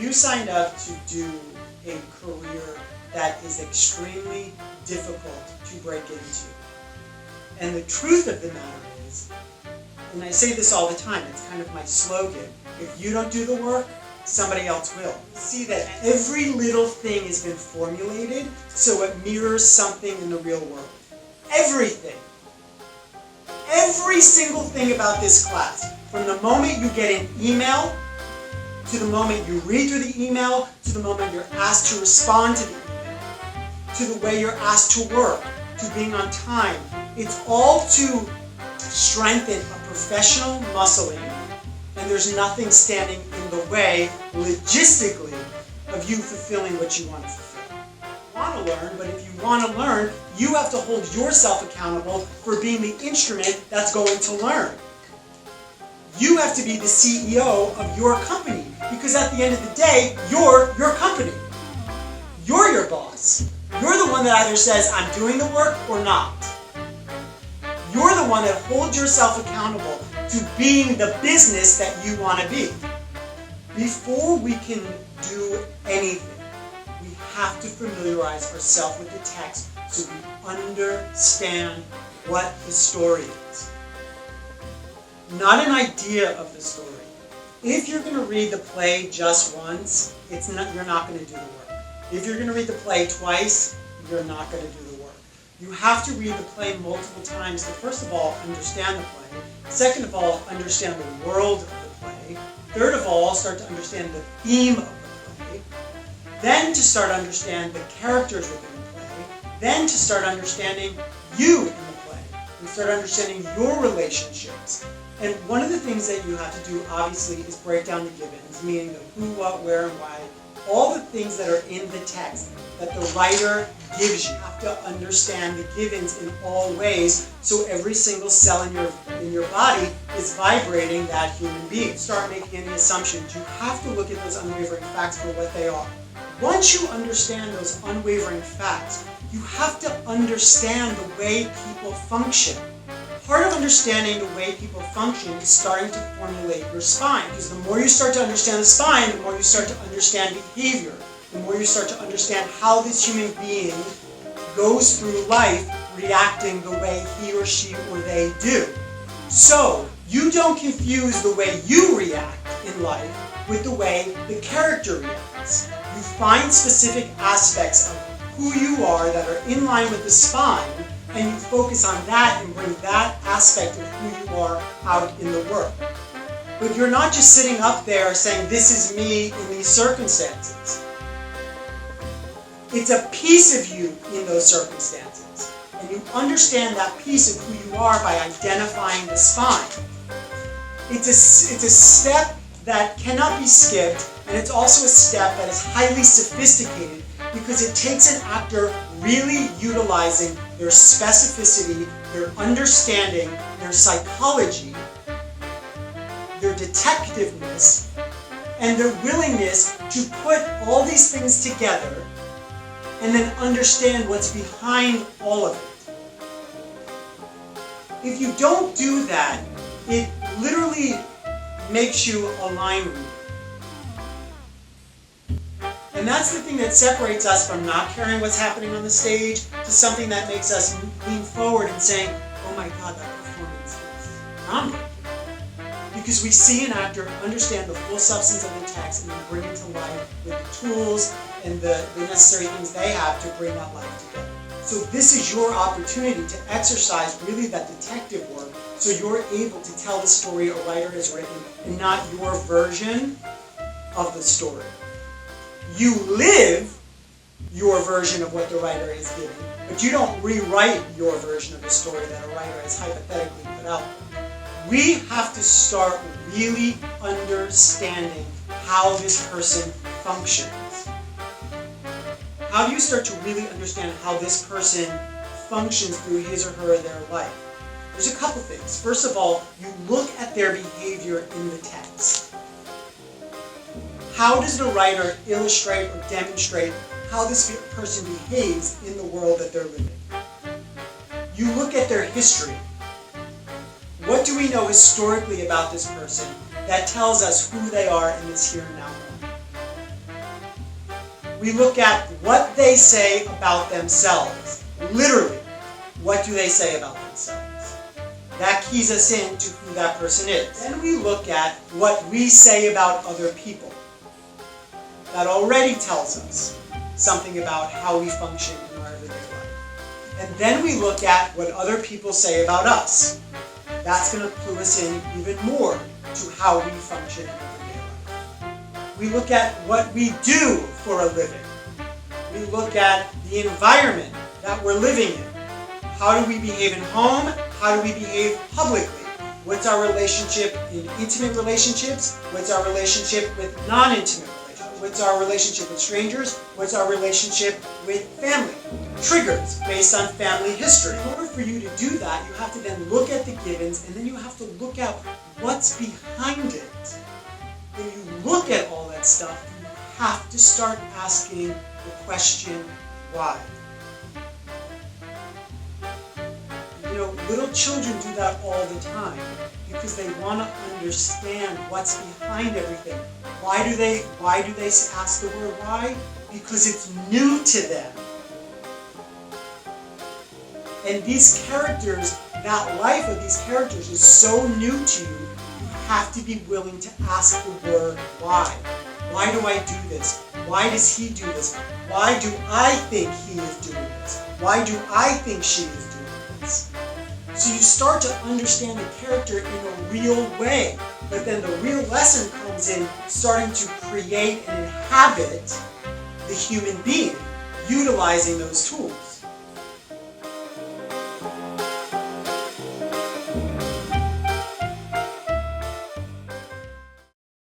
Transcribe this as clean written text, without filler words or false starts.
You signed up to do a career that is extremely difficult to break into. And the truth of the matter is, and I say this all the time, it's kind of my slogan, if you don't do the work, somebody else will. See that every little thing has been formulated so it mirrors something in the real world. Everything. Every single thing about this class, from the moment you get an email, to the moment you read through the email, to the moment you're asked to respond to the email, to the way you're asked to work, to being on time. It's all to strengthen a professional muscling, and there's nothing standing in the way, logistically, of you fulfilling what you want to fulfill. You want to learn, but if you want to learn, you have to hold yourself accountable for being the instrument that's going to learn. You have to be the CEO of your company, because at the end of the day, you're your company. You're your boss. You're the one that either says, I'm doing the work or not. You're the one that holds yourself accountable to being the business that you want to be. Before we can do anything, we have to familiarize ourselves with the text so we understand what the story is. Not an idea of the story. If you're going to read the play just once, you're not going to do the work. If you're going to read the play twice, you're not going to do the work. You have to read the play multiple times to, first of all, understand the play. Second of all, understand the world of the play. Third of all, start to understand the theme of the play. Then to start to understand the characters within the play. Then to start understanding you in the play. And start understanding your relationships. And one of the things that you have to do, obviously, is break down the givens, meaning the who, what, where, and why. All the things that are in the text that the writer gives you. You have to understand the givens in all ways, so every single cell in your body is vibrating that human being. Start making any assumptions. You have to look at those unwavering facts for what they are. Once you understand those unwavering facts, you have to understand the way people function. Part of understanding the way people function is starting to formulate your spine. Because the more you start to understand the spine, the more you start to understand behavior. The more you start to understand how this human being goes through life reacting the way he or she or they do. So, you don't confuse the way you react in life with the way the character reacts. You find specific aspects of who you are that are in line with the spine, and you focus on that and bring that aspect of who you are out in the work. But you're not just sitting up there saying, this is me in these circumstances. It's a piece of you in those circumstances. And you understand that piece of who you are by identifying the spine. It's a step that cannot be skipped, and it's also a step that is highly sophisticated because it takes an actor really utilizing their specificity, their understanding, their psychology, their detectiveness, and their willingness to put all these things together and then understand what's behind all of it. If you don't do that, it literally makes you a line reader. And that's the thing that separates us from not caring what's happening on the stage to something that makes us lean forward and saying, oh my God, that performance is groundbreaking. Because we see an actor understand the full substance of the text and then bring it to life with the tools and the necessary things they have to bring that life together. So this is your opportunity to exercise really that detective work so you're able to tell the story a writer has written and not your version of the story. You live your version of what the writer is giving, but you don't rewrite your version of the story that a writer has hypothetically put out. We have to start really understanding how this person functions. How do you start to really understand how this person functions through his or her their life? There's a couple things. First of all, you look at their behavior in the text. How does the writer illustrate or demonstrate how this person behaves in the world that they're living? You look at their history. What do we know historically about this person that tells us who they are in this here and now moment? we look at what they say about themselves. Literally, what do they say about themselves? That keys us into who that person is. Then we look at what we say about other people. That already tells us something about how we function in our everyday life. And then we look at what other people say about us. That's going to clue us in even more to how we function in everyday life. We look at what we do for a living. We look at the environment that we're living in. How do we behave in home? How do we behave publicly? What's our relationship in intimate relationships? What's our relationship with non-intimate relationships? What's our relationship with strangers? What's our relationship with family? Triggers based on family history. In order for you to do that, you have to then look at the givens, and then you have to look at what's behind it. When you look at all that stuff, you have to start asking the question, why? You know, little children do that all the time because they want to understand what's behind everything. Why do they ask the word why? Because it's new to them. And these characters, that life of these characters is so new to you, you have to be willing to ask the word why. Why do I do this? Why does he do this? Why do I think he is doing this? Why do I think she is doing this? So you start to understand the character in a real way. But then the real lesson comes in starting to create and inhabit the human being, utilizing those tools.